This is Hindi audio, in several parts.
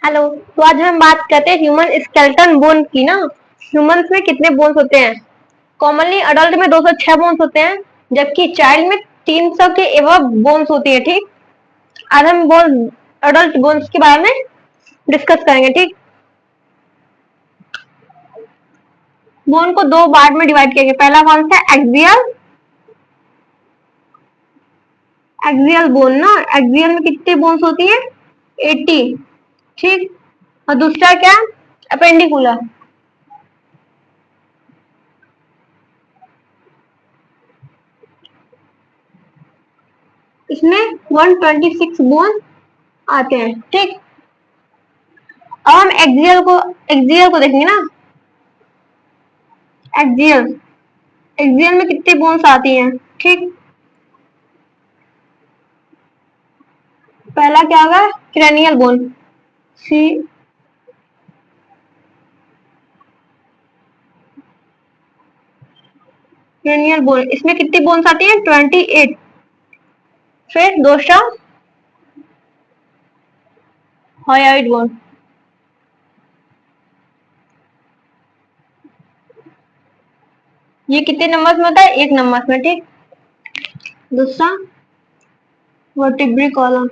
हेलो। तो आज हम बात करते हैं ह्यूमन स्केलेटन बोन की ना। ह्यूमंस में कितने बोन्स होते हैं? कॉमनली अडल्ट में 206 बोन्स होते हैं, जबकि चाइल्ड में 300 के एवं बोन्स होती है। ठीक, आज हम बोन अडल्ट बोन्स के बारे में डिस्कस करेंगे। ठीक, बोन को दो पार्ट में डिवाइड किया गया। पहला कौन सा? एक्सियल। एक्सियल बोन ना, एक्सियल में कितनी बोन्स होती है? 80। ठीक, और दूसरा क्या? अपेंडिकुलर। इसमें 126 बोन आते हैं। ठीक, अब हम एक्सियल को देखेंगे ना। एक्सियल एक्सियल में कितनी बोन्स आती हैं? ठीक, पहला क्या होगा? Cranial bone. सी क्रेनियल बोन, इसमें कितनी बोन्स आती है? 28। फिर दूसरा हायोइड बोन। ये कितने नंबर में होता है? 1 नंबर में। ठीक, दूसरा वर्टिब्री कॉलम।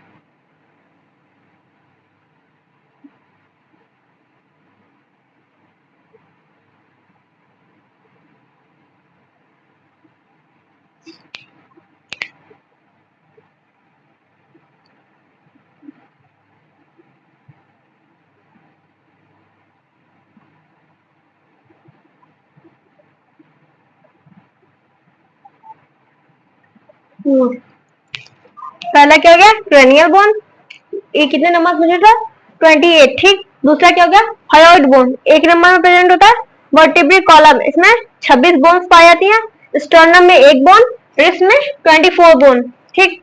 पहला क्या हो गया? क्रेनियल बोन, ये कितने नंबर में था? 28। ठीक, दूसरा क्या हो गया? हायोइड बोन, 1 नंबर में प्रेजेंट होता है। वर्टिब्री कॉलम, इसमें 26 बोन्स पाई जाती है। स्टर्नम में 1 बोन, रिब्स में 24 बोन। ठीक,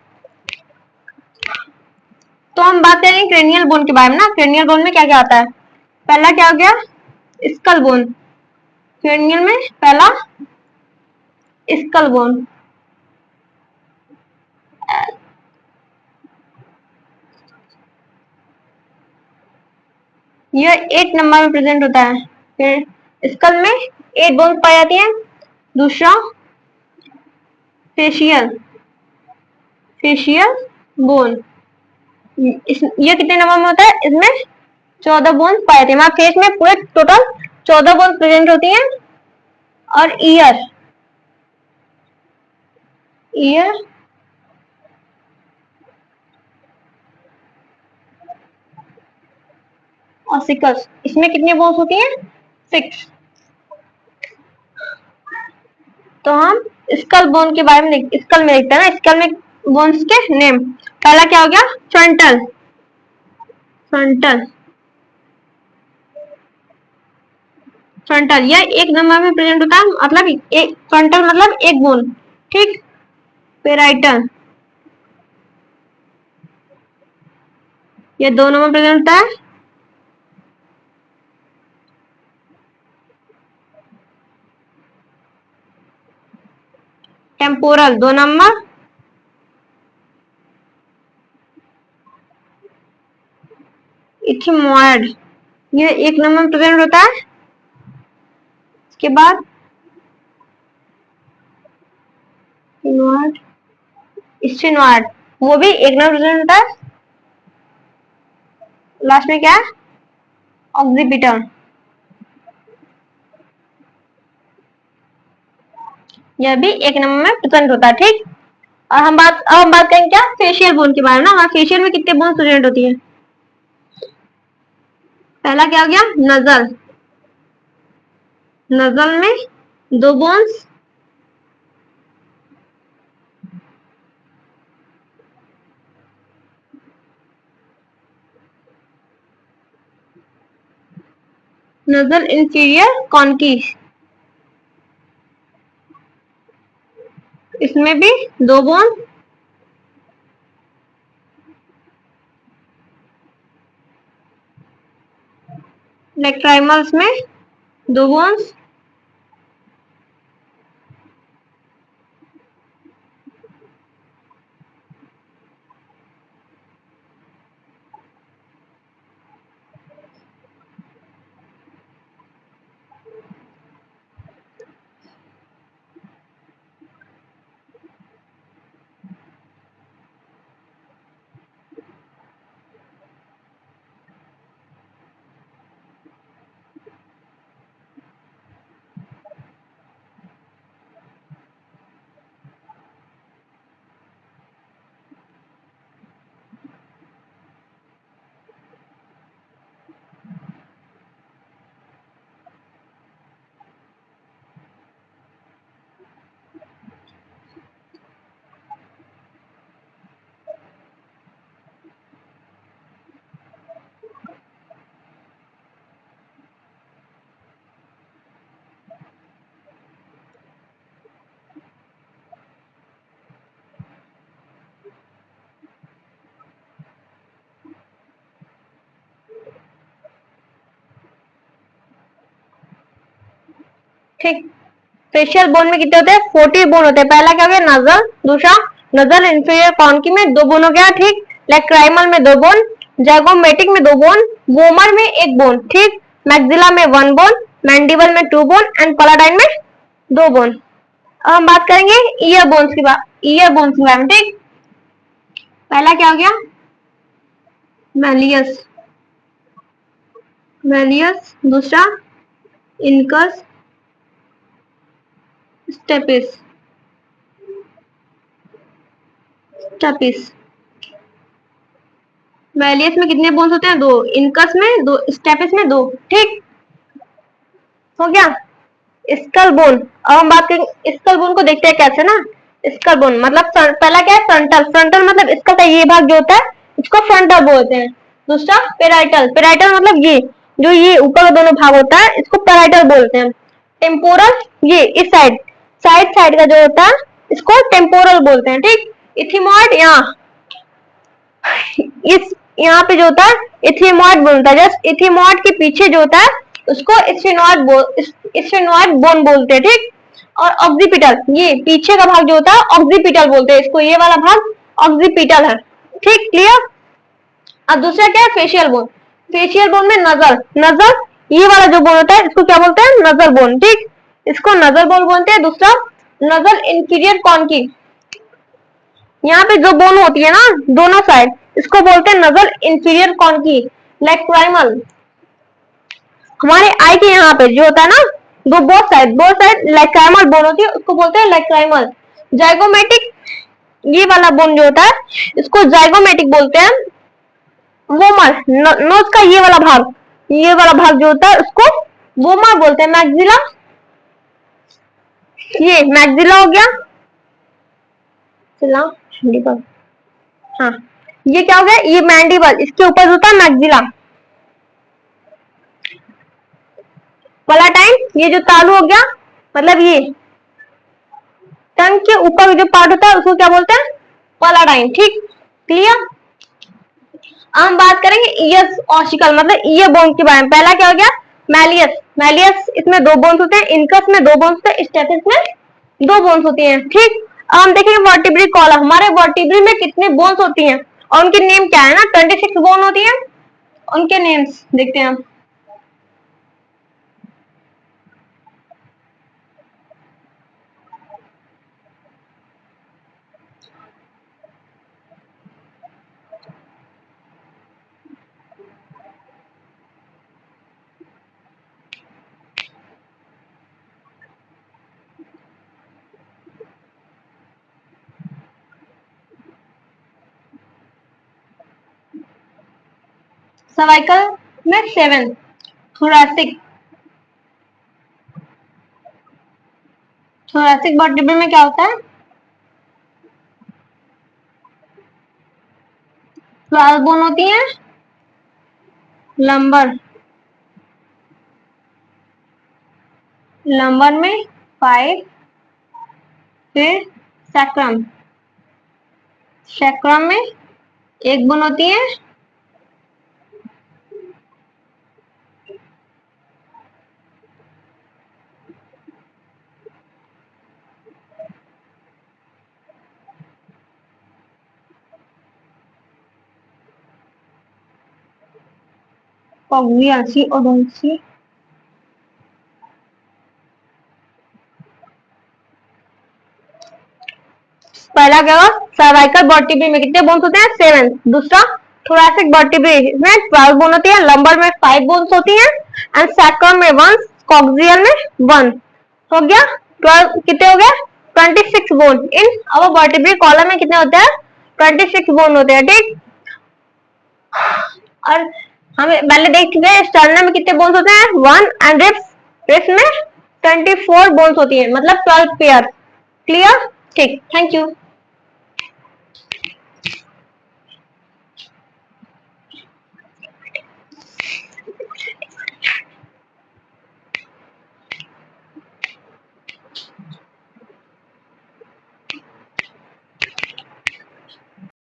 तो हम बात करेंगे क्रेनियल बोन के बारे में ना। क्रेनियल बोन में क्या क्या आता है? पहला क्या हो गया? Skull bone. क्रेनियल में पहला स्कल बोन। यह 8 नंबर में प्रेजेंट होता है। फिर स्कल में 8 बोन्स पाई जाती हैं। दूसरा फेशियल फेशियल बोन, ये कितने नंबर में होता है? इसमें 14 बोन्स पाए जाते हैं। वहां फेस में पूरे टोटल 14 बोन्स प्रेजेंट होती हैं। और ईयर ईयर और सिकल्स, इसमें कितनी बोन्स होती हैं? 6। तो हम स्कल बोन के बारे में स्कल में देखते हैं ना। स्कल में बोन्स के नेम, पहला क्या हो गया? फ्रंटल फ्रंटल फ्रंटल, यह 1 नंबर में प्रेजेंट होता है। मतलब एक फ्रंटल मतलब 1 बोन। ठीक, पेराइटल, ये 2 नंबर में प्रेजेंट होता है। Temporal 2 number. इथिमोइड, ये 1 नंबर में प्रेजेंट होता है। इसके बाद स्टेनोइड, वो भी 1 नंबर प्रेजेंट होता है। लास्ट में क्या है? ऑक्सीपिटल, यह भी 1 नंबर में प्रेजेंट होता है। ठीक, और हम बात करेंगे क्या? फेशियल बोन के बारे में ना। हमारे फेशियल में कितने बोन प्रेजेंट होती है? पहला क्या हो गया? नजल। नजल में 2 बोन्स। नजल इंफीरियर कॉन्कीव, इसमें भी 2 बोन। लेक्ट्राइमल्स में 2 बोन्स। ठीक। फेशियल बोन में कितने होते हैं? 40 बोन होते हैं। पहला क्या हो गया? नजल। दूसरा नजल इंफीरियर कॉन्की में 2 बोन हो गया, ठीक। लैक्राइमल में 2 बोन, जाइगोमेटिक में 2 बोन, वोमर में 1 बोन, ठीक। मैक्सिला में 1 बोन, मैंडिबल में 2 बोन एंड पलाटाइन में 2 बोन। अब हम बात करेंगे ईयर बोन्स की ईयर बोन्स के बारे में, ठीक। पहला क्या हो गया? मैलियस। मैलियस। दूसरा इनकस, स्टेपिस। स्टेपिस। मैलियस में कितने बोन्स होते हैं? 2। इनकस में 2, स्टेपिस में 2, ठीक हो गया। Skull bone. अब हम बात करेंगे स्कल बोन को, देखते हैं कैसे ना। स्कल बोन मतलब पहला क्या है? फ्रंटल। फ्रंटल मतलब स्कल का ये भाग जो होता है इसको फ्रंटल बोलते हैं। दूसरा पेराइटल। पेराइटल मतलब ये जो ये ऊपर का दोनों भाग होता है इसको पेराइटल बोलते हैं। टेम्पोरल, ये इस साइड साइड साइड का जो होता है इसको टेम्पोरल बोलते हैं, ठीक। इथिमॉइड यहाँ इस यहाँ पे जो होता है इथिमॉइड बोलता है। जस्ट इथिमॉइड के पीछे जो होता है उसको स्फेनॉइड बोन बोलते हैं, ठीक। और ऑक्सीपिटल, ये पीछे का भाग जो होता है ऑक्सीपिटल बोलते हैं इसको। ये वाला भाग ऑक्सीपिटल है, ठीक, क्लियर। अब दूसरा क्या है? Facial bone. फेशियल बोन में नजर। नजर ये वाला जो बोन होता है इसको क्या बोलते हैं? नजर बोन, ठीक। इसको नजर बोन बोलते हैं। दूसरा नजर इंफीरियर कॉन्की, यहाँ पे जो बोन होती है ना दोनों साइड इसको बोलते हैं नजर इंफीरियर कॉन्की। लैक्राइमल, हमारे आई के यहाँ पे जो होता है ना दो बोथ साइड लैक्राइमल बोन होती है उसको बोलते हैं लैक्राइमल। जाइगोमेटिक, ये वाला बोन जो होता है इसको जाइगोमेटिक बोलते हैं। वोमर, नोज का ये वाला भाग जो होता है उसको वोमर बोलते हैं। मैक्सिला, ये मैक्सिला हो गया। मैंडिबल, हाँ ये क्या हो गया? ये मैंडिबल, इसके ऊपर होता है मैक्सिला। पलाटाइन, ये जो तालू हो गया मतलब ये टंग के ऊपर जो पार्ट होता है उसको क्या बोलते हैं? पलाटाइन, ठीक, क्लियर। हम बात करेंगे ईयर्स ऑसिकल मतलब ईयर बोन के बारे में। पहला क्या हो गया? मैलियस। मैलियस इसमें 2 बोन्स होते हैं, इनकस में 2 बोन्स होते हैं, स्टेपिस में 2 बोन्स होती हैं, ठीक। अब हम देखेंगे वर्टिब्री कॉलम। हमारे वर्टिब्री में कितने बोन्स होती हैं और उनके नेम क्या है ना? 26 बोन होती है। उनके नेम्स देखते हैं हम। सर्वाइकल में 7। थोरैसिक, थोरैसिक वर्टिब्रे में क्या होता है? 12 बोन होती हैं। लंबर, लंबर में 5। फिर सैक्रम, सैक्रम में 1 बोन होती है। कॉग्नियसी ओडोंसी, पहला क्या होगा? सर्वाइकल वर्टिब्रे में कितने बोन्स होते हैं? 7। दूसरा थोरैसिक वर्टिब्रे में 12 बोन होती है। लंबर में 5 बोन्स होती हैं एंड सैक्रम में 1, कॉक्सियल में 1। हो गया 12, कितने हो गए? 26 बोन। इन अब वर्टिब्रे कॉलम में कितने होते हैं? 26 बोन होते हैं, ठीक। और हमें पहले देख चुके हैं स्टर्नम में कितने बोन्स होते हैं? 1 एंड रिब्स में 24 बोन्स होती है मतलब 12 पेयर, क्लियर, ठीक, थैंक यू।